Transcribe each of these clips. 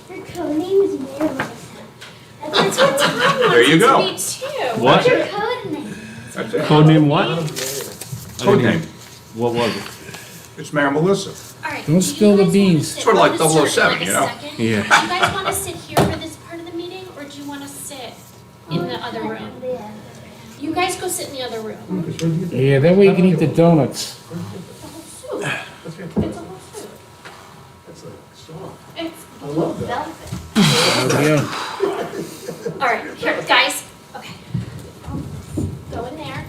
Your code name is Mary Melissa. That's what Tom wants There you it go. to be too. What? What's your code name? That's it. Code name what? Code name. What was it? It's Mayor Melissa. All right. Don't do you spill the guys wanna beans. sit Sort of like on the circle 007, like a you know? second? Yeah. Do you guys want to sit here for this part of the meeting, or do you want to sit in the other room? You guys go sit in the other room. Yeah, that way you can eat the donuts. The whole soup. It's a whole soup. It's velvet. Yeah. All right, here, guys. Okay. Go in there.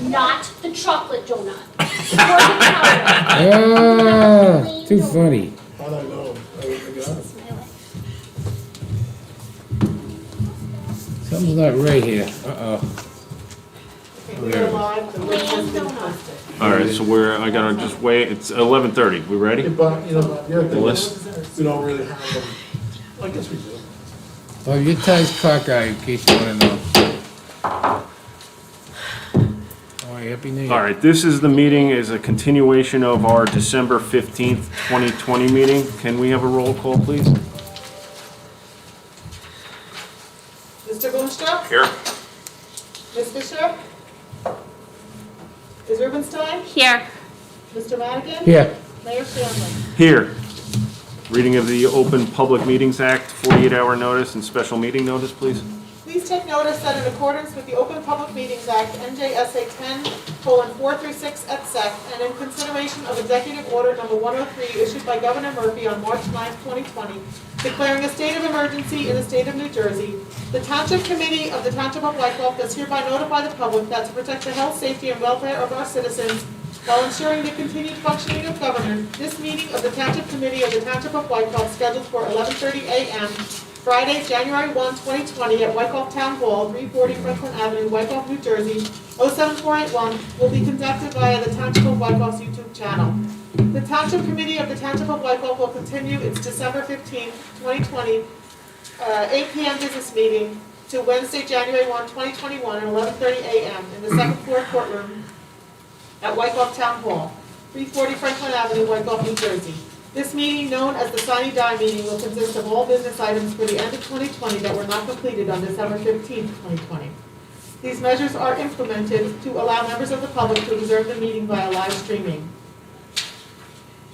Not the chocolate donut. Or the powder. Ah, too funny. I don't know. This is my life. Something's not right here. Uh-oh. Plain donut. All right, so I gotta just wait. It's 11:30. We ready? But, you know, the other thing Melissa? is, we don't really have them, I guess we do. Oh, your tie's cockeye, in case you wanna know. Oh, happy New Year. All right, this is the meeting, is a continuation of our December 15th, 2020 meeting. Can we have a roll call, please? Mr. Boonstra? Here. Ms. Fisher? Ms. Rubenstein? Here. Mr. Madigan? Here. Mayor Shanley? Here. Reading of the Open Public Meetings Act, 48-hour notice and special meeting notice, please. Please take notice that in accordance with the Open Public Meetings Act, NJSA 10:4-6 et sec, and in consideration of Executive Order Number 103 issued by Governor Murphy on March 9, 2020, declaring a state of emergency in the state of New Jersey, the Township Committee of the Township of Wyckoff does hereby notify the public that to protect the health, safety, and welfare of our citizens while ensuring the continued functioning of government, this meeting of the Township Committee of the Township of Wyckoff scheduled for 11:30 a.m. Friday, January 1, 2020 at Wyckoff Town Hall, 340 Franklin Avenue, Wyckoff, New Jersey, 07481, will be conducted via the Township of Wyckoff's YouTube channel. The Township Committee of the Township of Wyckoff will continue its December 15, 2020, 8 p.m. business meeting to Wednesday, January 1, 2021 at 11:30 a.m. in the second floor courtroom at Wyckoff Town Hall, 340 Franklin Avenue, Wyckoff, New Jersey. This meeting, known as the Sine meeting, will consist of all business items for the end of 2020 that were not completed on December 15, 2020. These measures are implemented to allow members of the public to observe the meeting via live streaming.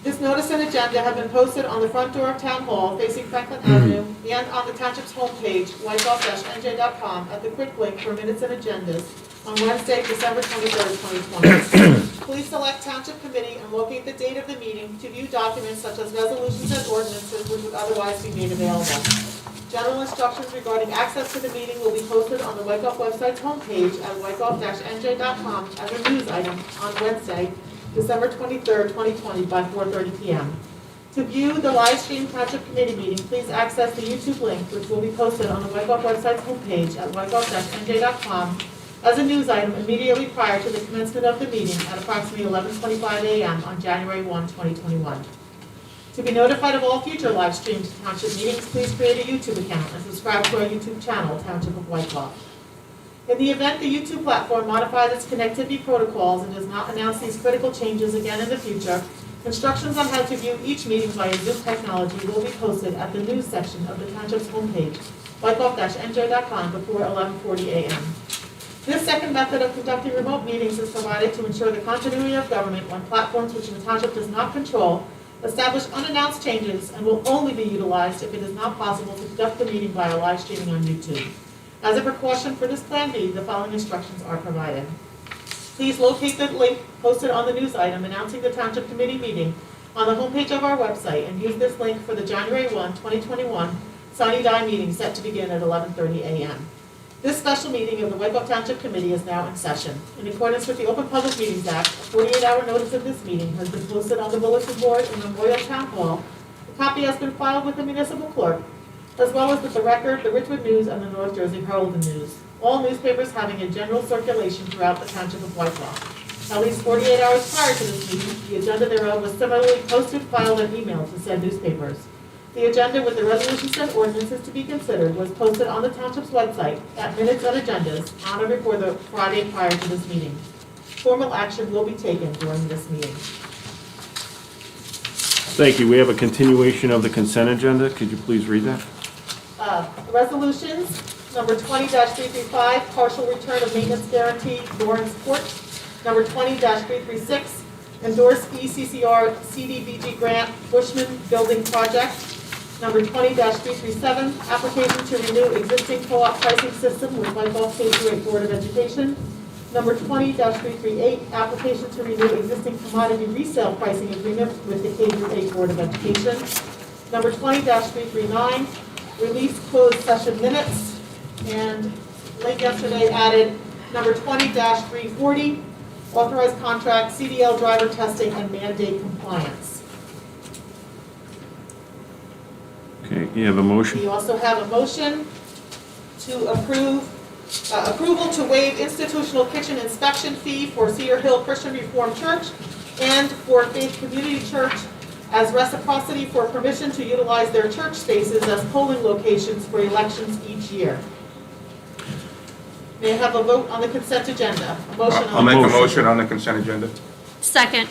This notice and agenda have been posted on the front door of Town Hall facing Franklin Avenue and on the Township's homepage, wyckoff-nj.com, at the quick link for minutes and agendas on Wednesday, December 23, 2020. Please select Township Committee and locate the date of the meeting to view documents such as resolutions and ordinances which would otherwise be made available. General instructions regarding access to the meeting will be posted on the Wyckoff website's homepage at wyckoff-nj.com as a news item on Wednesday, December 23, 2020 by 4:30 p.m. To view the live stream Township Committee meeting, please access the YouTube link which will be posted on the Wyckoff website's homepage at wyckoff-nj.com as a news item immediately prior to the commencement of the meeting at approximately 11:25 a.m. on January 1, 2021. To be notified of all future live streamed Township meetings, please create a YouTube account and subscribe to our YouTube channel, Township of Wyckoff. In the event the YouTube platform modifies its connectivity protocols and does not announce these critical changes again in the future, instructions on how to view each meeting via Zoom technology will be posted at the news section of the Township's homepage, wyckoff-nj.com, before 11:40 a.m. This second method of conducting remote meetings is provided to ensure the continuity of government when platforms which the Township does not control establish unannounced changes and will only be utilized if it is not possible to conduct the meeting via live streaming on YouTube. As a precaution for this Plan B, the following instructions are provided. Please locate the link posted on the news item announcing the Township Committee meeting on the homepage of our website and use this link for the January 1, 2021 Sine Die meeting set to begin at 11:30 a.m. This special meeting of the Wyckoff Township Committee is now in session. In accordance with the Open Public Meetings Act, a 48-hour notice of this meeting has been posted on the bulletin board in Memorial Town Hall. A copy has been filed with the municipal clerk, as well as with the Record, the Richmond News, and the North Jersey Herald and News. All newspapers having a general circulation throughout the Township of Wyckoff. At least 48 hours prior to this meeting, the agenda thereof was similarly posted, filed, and emailed to said newspapers. The agenda with the resolutions and ordinances to be considered was posted on the Township's website at minutes and agendas on or before the Friday prior to this meeting. Formal action will be taken during this meeting. Thank you. We have a continuation of the consent agenda. Could you please read that? Resolutions, number 20-335, partial return of maintenance guarantee, Lawrence Court. Number 20-336, endorsed ECCR CDBG grant, Bushman Building Project. Number 20-337, application to renew existing co-op pricing system with Wyckoff K-8 Board of Education. Number 20-338, application to renew existing commodity resale pricing agreement with the K-8 Board of Education. Number 20-339, release closed session minutes. And late yesterday added number 20-340, authorized contract, CDL driver testing and mandate compliance. Okay, you have a motion? We also have a motion to approval to waive institutional kitchen inspection fee for Cedar Hill Christian Reformed Church and for Faith Community Church as reciprocity for permission to utilize their church spaces as polling locations for elections each year. May I have a vote on the consent agenda? A motion I'll on make the a motion on the consent agenda. Second.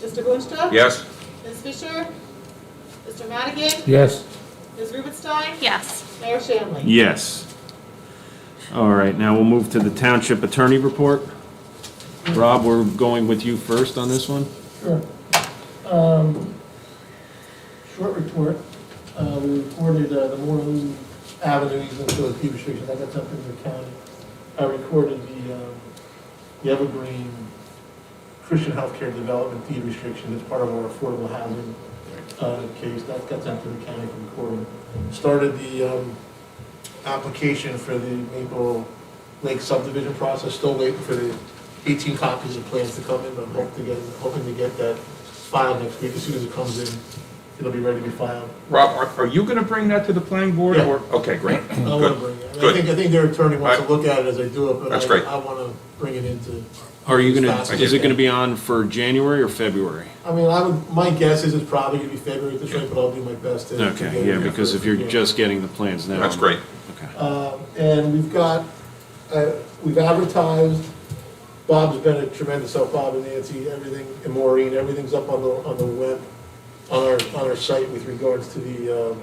Mr. Boonstra? Yes? Ms. Fisher? Mr. Madigan? Yes. Ms. Rubenstein? Yes. Mayor Shanley? Yes. All right, now we'll move to the Township Attorney Report. Rob, we're going with you first on this one? Sure. Short report. We reported the Moreland Avenue easement to the fee restriction. I got something in the county. I recorded the Evergreen Christian Healthcare Development fee restriction as part of our affordable housing case. That got sent to the county for recording. Started the application for the Maple Lake subdivision process. Still waiting for the 18 copies of plans to come in, but hoping to get that filed next week. As soon as it comes in, it'll be ready to be filed. Rob, are you going to bring that to the planning board? Yeah. Or okay, great. I want to Good. bring it. Good. I think their attorney wants to Right. look at it as I do it, but That's great. I want to bring it into. Are you gonna, Fast. is it gonna be on for January or February? I mean, my guess is it's probably going to be February at this rate, but I'll do my best to. get Okay, it yeah, in because for- if you're yeah. just getting the plans now. That's great. Okay. And we've advertised. Bob's been a tremendous help, Bob and Nancy, everything, and Maureen, everything's up on the web, on our site with regards to the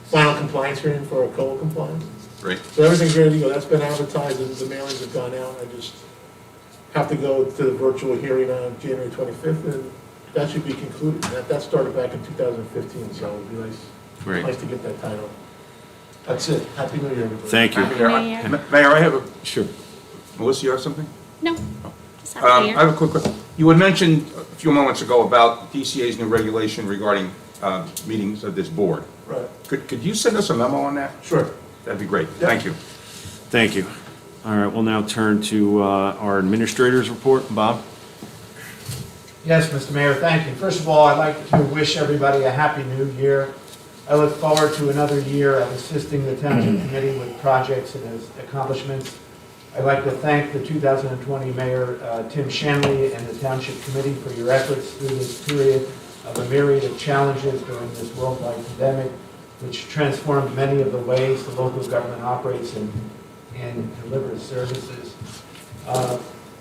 final compliance hearing for our code compliance. Great. So everything's ready to go, that's been advertised, and the mailings have gone out, I just have to go to the virtual hearing on January 25th, and that should be concluded. That started back in 2015, so it'd be nice Great. to get that title. That's it, Happy New Year, everybody. Thank you. Mayor, I have a, Sure. Melissa, you have something? No. Just have I to hear. have a quick question. You had mentioned a few moments ago about DCA's new regulation regarding meetings of this board. Right, Could you send us a memo on that? sure. That'd be great. Yeah. Thank you. Thank you. All right, we'll now turn to our administrator's report. Bob? Yes, Mr. Mayor, thank you. First of all, I'd like to wish everybody a happy new year. I look forward to another year of assisting the Township Committee with projects and its accomplishments. I'd like to thank the 2020 Mayor, Tim Shanley, and the Township Committee for your efforts through this period of a myriad of challenges during this worldwide pandemic, which transformed many of the ways the local government operates and delivers services.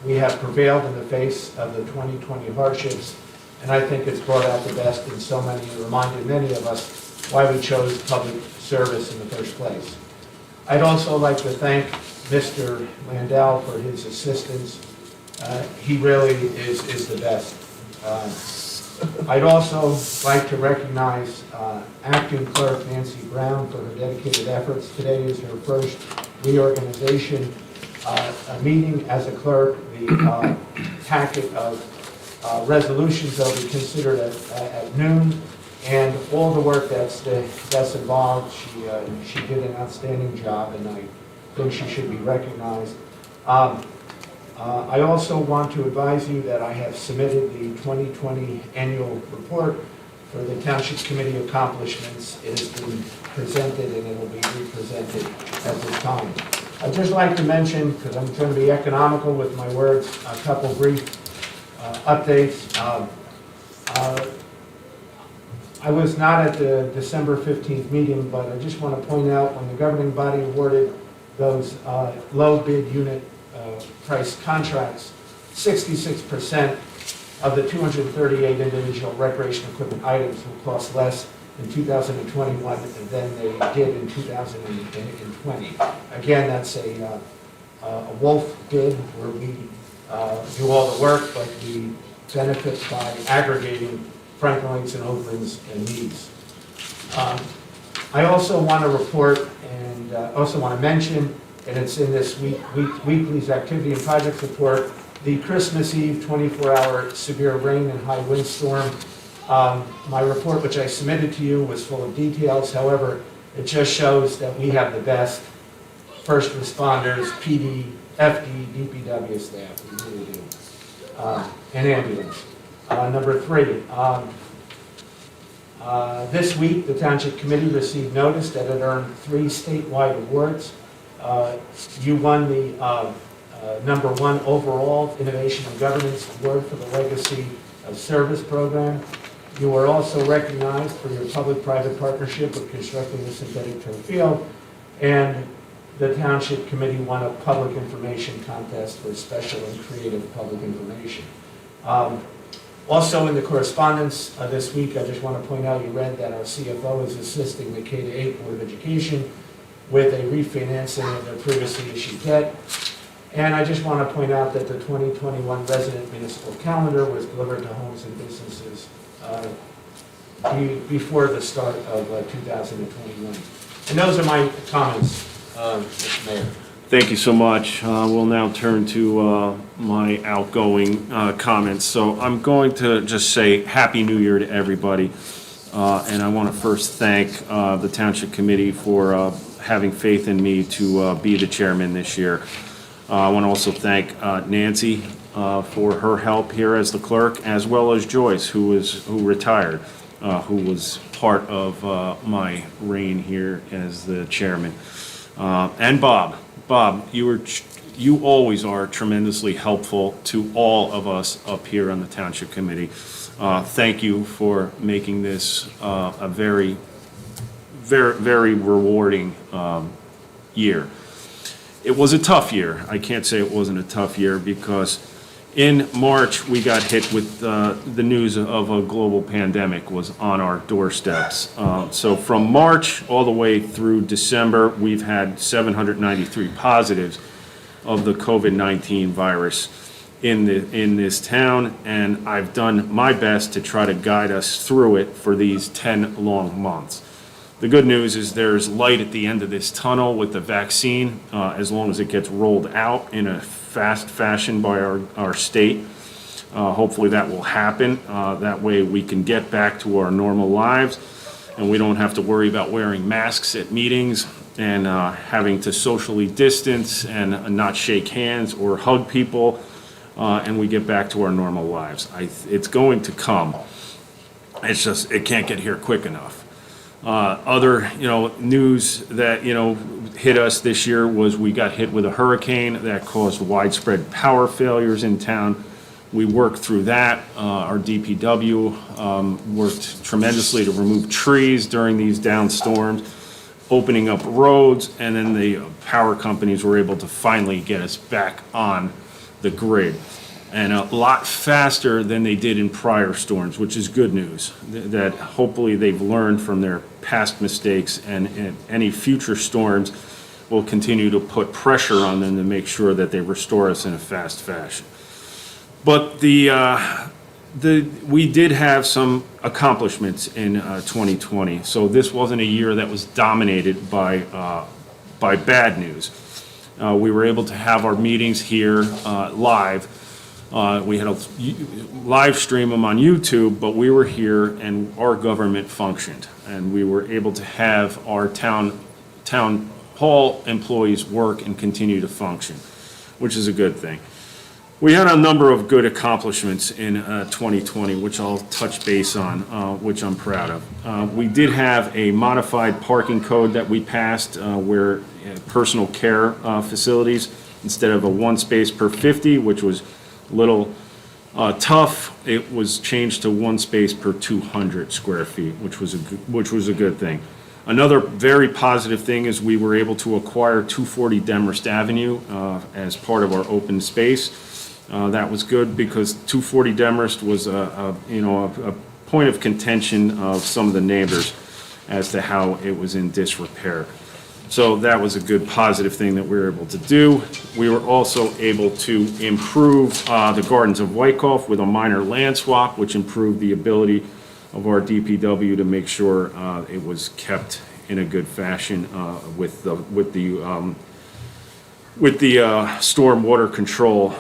We have prevailed in the face of the 2020 hardships, and I think it's brought out the best in so many and reminded many of us why we chose public service in the first place. I'd also like to thank Mr. Landau for his assistance. He really is the best. I'd also like to recognize Acting Clerk Nancy Brown for her dedicated efforts. Today is her first reorganization meeting as a clerk. The packet of resolutions will be considered at noon, and all the work that's involved, she did an outstanding job, and I think she should be recognized. I also want to advise you that I have submitted the 2020 annual report for the Township Committee accomplishments. It has been presented and it will be represented at this time. I'd just like to mention, because I'm trying to be economical with my words, a couple brief updates. I was not at the December 15th meeting, but I just want to point out when the governing body awarded those low bid unit price contracts, 66% of the 238 individual recreation equipment items will cost less in 2021 than they did in 2020. Again, that's a wolf bid where we do all the work, but we benefit by aggregating Franklin Lakes and Oakland's needs. I also want to report and also want to mention, and it's in this weekly's activity and project report, the Christmas Eve 24-hour severe rain and high windstorm. My report, which I submitted to you, was full of details. However, it just shows that we have the best first responders, PD, FD, DPW staff. We really do. And ambulance. Number 3. This week, the Township Committee received notice that it earned 3 statewide awards. You won the number 1 overall Innovation and Governance Award for the Legacy of Service Program. You were also recognized for your public-private partnership with constructing the synthetic turf field, and the Township Committee won a public information contest for special and creative public information. Also in the correspondence this week, I just want to point out, you read that our CFO is assisting the K-8 Board of Education with a refinancing of their previously issued debt. And I just want to point out that the 2021 resident municipal calendar was delivered to homes and businesses before the start of 2021. And those are my comments, Mr. Mayor. Thank you so much. We'll now turn to my outgoing comments. So I'm going to just say Happy New Year to everybody. And I want to first thank the Township Committee for having faith in me to be the chairman this year. I want to also thank Nancy for her help here as the clerk, as well as Joyce, who retired, who was part of my reign here as the chairman, and Bob. Bob, you always are tremendously helpful to all of us up here on the Township Committee. Thank you for making this a very, very, very rewarding year. It was a tough year. I can't say it wasn't a tough year because in March we got hit with the news of a global pandemic was on our doorsteps. So from March all the way through December, we've had 793 positives of the COVID-19 virus in this town, and I've done my best to try to guide us through it for these 10 long months. The good news is there's light at the end of this tunnel with the vaccine, as long as it gets rolled out in a fast fashion by our state. Hopefully that will happen. That way we can get back to our normal lives, and we don't have to worry about wearing masks at meetings and having to socially distance and not shake hands or hug people, and we get back to our normal lives. It's going to come. It's just, it can't get here quick enough. Other, news that, hit us this year was we got hit with a hurricane that caused widespread power failures in town. We worked through that. Our DPW worked tremendously to remove trees during these down storms, opening up roads, and then the power companies were able to finally get us back on the grid. And a lot faster than they did in prior storms, which is good news, that hopefully they've learned from their past mistakes, and any future storms will continue to put pressure on them to make sure that they restore us in a fast fashion. But we did have some accomplishments in 2020, so this wasn't a year that was dominated by bad news. We were able to have our meetings here live. We had a live stream them on YouTube, but we were here and our government functioned, and we were able to have our town hall employees work and continue to function, which is a good thing. We had a number of good accomplishments in 2020, which I'll touch base on, which I'm proud of. We did have a modified parking code that we passed where personal care facilities, instead of a 1 space per 50, which was little tough, it was changed to 1 space per 200 square feet, which was a good thing. Another very positive thing is we were able to acquire 240 Demorest Avenue as part of our open space. That was good because 240 Demarest was a point of contention of some of the neighbors as to how it was in disrepair. So that was a good positive thing that we were able to do. We were also able to improve the Gardens of Wyckoff with a minor land swap, which improved the ability of our DPW to make sure it was kept in a good fashion with the storm water control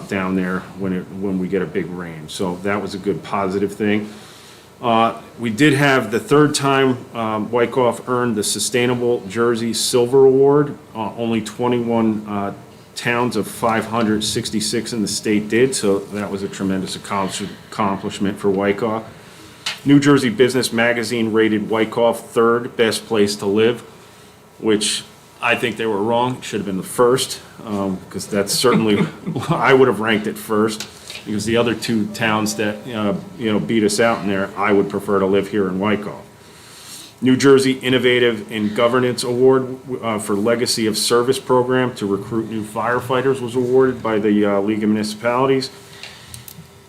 down there when we get a big rain. So that was a good positive thing. We did have the third time Wyckoff earned the Sustainable Jersey Silver Award. Only 21 towns of 566 in the state did, so that was a tremendous accomplishment for Wyckoff. New Jersey Business Magazine rated Wyckoff third best place to live, which I think they were wrong. It should have been the first, because that's certainly, I would have ranked it first, because the other two towns that, beat us out in there, I would prefer to live here in Wyckoff. New Jersey Innovative in Governance Award for Legacy of Service Program to recruit new firefighters was awarded by the League of Municipalities.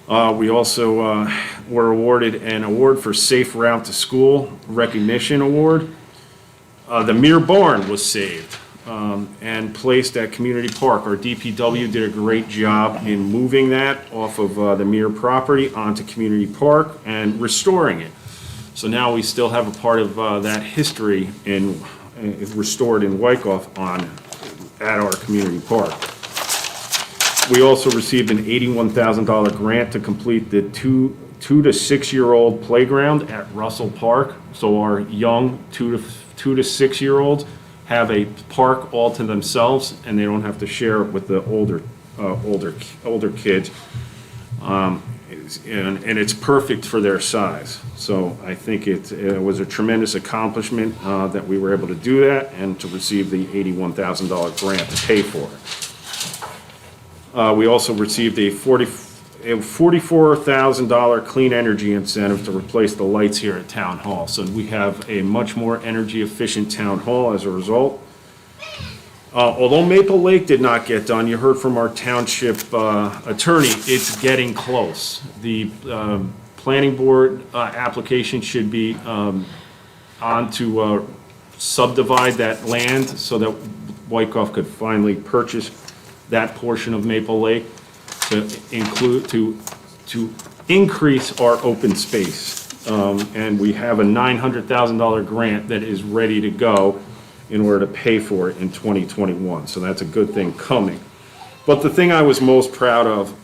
We also were awarded an award for Safe Route to School Recognition Award. The Mere Barn was saved and placed at Community Park. Our DPW did a great job in moving that off of the Mere property onto Community Park and restoring it. So now we still have a part of that history restored in Wyckoff at our Community Park. We also received an $81,000 grant to complete the 2 to 6 year old playground at Russell Park. So our young 2 to 6 year olds have a park all to themselves, and they don't have to share it with the older kids. And it's perfect for their size. So I think it was a tremendous accomplishment that we were able to do that and to receive the $81,000 grant to pay for it. We also received a $44,000 clean energy incentive to replace the lights here at Town Hall. So we have a much more energy efficient Town Hall as a result. Although Maple Lake did not get done, you heard from our township attorney, it's getting close. The planning board application should be on to subdivide that land so that Wyckoff could finally purchase that portion of Maple Lake to increase our open space. And we have a $900,000 grant that is ready to go in order to pay for it in 2021. So that's a good thing coming. But the thing I was most proud of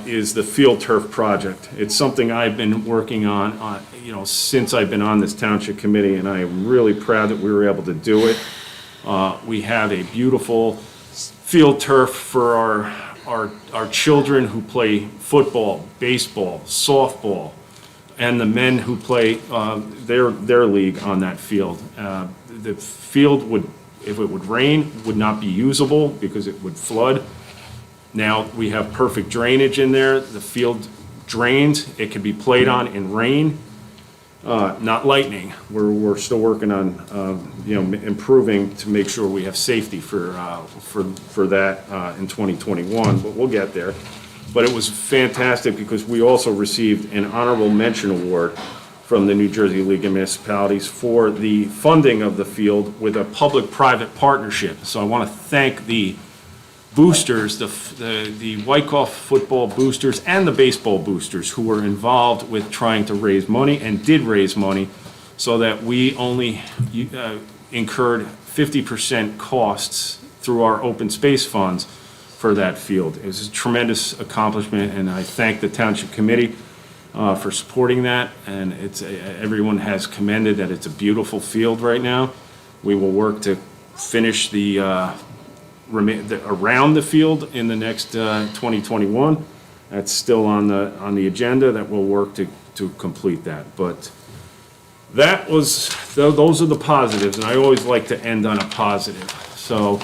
is the field turf project. It's something I've been working on, since I've been on this township committee, and I am really proud that we were able to do it. We have a beautiful field turf for our children who play football, baseball, softball, and the men who play their league on that field. The field would, if it would rain, would not be usable because it would flood. Now we have perfect drainage in there. The field drains. It can be played on in rain, not lightning. We're still working on improving to make sure we have safety for that in 2021. But we'll get there. But it was fantastic because we also received an honorable mention award from the New Jersey League of Municipalities for the funding of the field with a public-private partnership. So I want to thank the boosters, the Wyckoff football boosters and the baseball boosters who were involved with trying to raise money and did raise money so that we only incurred 50% costs through our open space funds for that field. It was a tremendous accomplishment, and I thank the Township Committee for supporting that, and everyone has commended that it's a beautiful field right now. We will work to finish the around the field in the next 2021. That's still on the agenda, that we'll work to complete that. But those are the positives, and I always like to end on a positive. So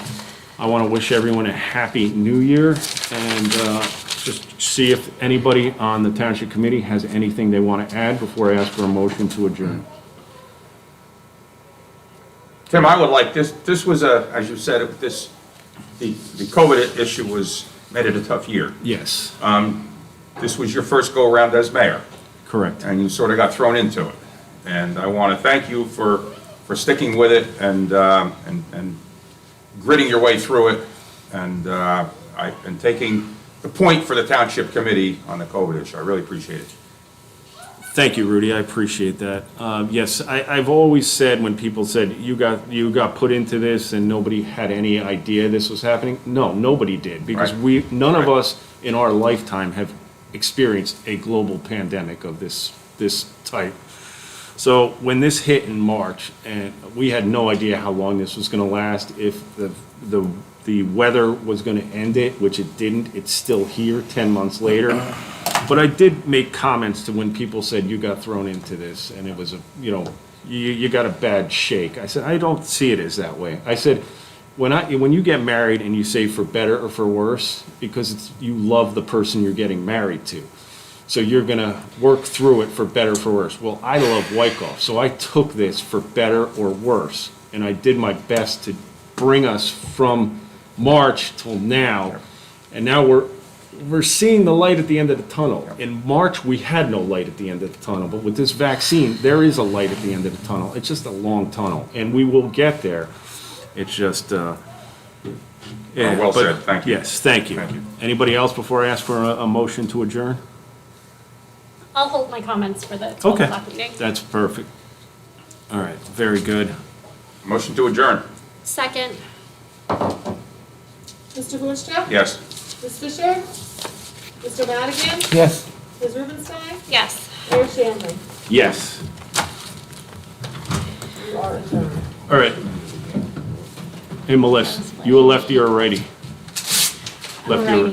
I want to wish everyone a happy new year, and just see if anybody on the Township Committee has anything they want to add before I ask for a motion to adjourn. Tim, I would like this was as you said, the COVID issue was made it a tough year. Yes, This was your first go-around as mayor, correct. and you sort of got thrown into it. And I want to thank you for sticking with it and gritting your way through it, and taking the point for the Township Committee on the COVID issue. I really appreciate it. Thank you, Rudy, I appreciate that. Yes, I've always said when people said, you got put into this and nobody had any idea this was happening, no, nobody did, because Right. none of Right. us in our lifetime have experienced a global pandemic of this type. So when this hit in March, and we had no idea how long this was gonna last, if the weather was gonna end it, which it didn't, it's still here 10 months later. But I did make comments to when people said you got thrown into this, and it was you got a bad shake. I said, I don't see it as that way. I said, when you get married and you say for better or for worse, because you love the person you're getting married to. So you're gonna work through it for better or for worse. Well, I love Wyckoff, so I took this for better or worse, and I did my best to bring us from March till now, and now we're seeing the light at the end of the tunnel. In March, we had no light at the end of the tunnel, but with this vaccine, there is a light at the end of the tunnel. It's just a long tunnel, and we will get there. It's just, yeah, Well but- said. Thank you. Yes, thank you. Thank you. Anybody else before I ask for a motion to adjourn? I'll hold my comments for the 12 Okay, o'clock meeting. that's perfect. All right, very good. Motion to adjourn. Second. Mr. Boonstra? Yes. Ms. Fisher? Mr. Madigan? Yes. Ms. Rubenstein? Yes. Mayor Shanley? Yes. You are adjourned. All right. Hey, Melissa, you a lefty or a righty? Lefty or?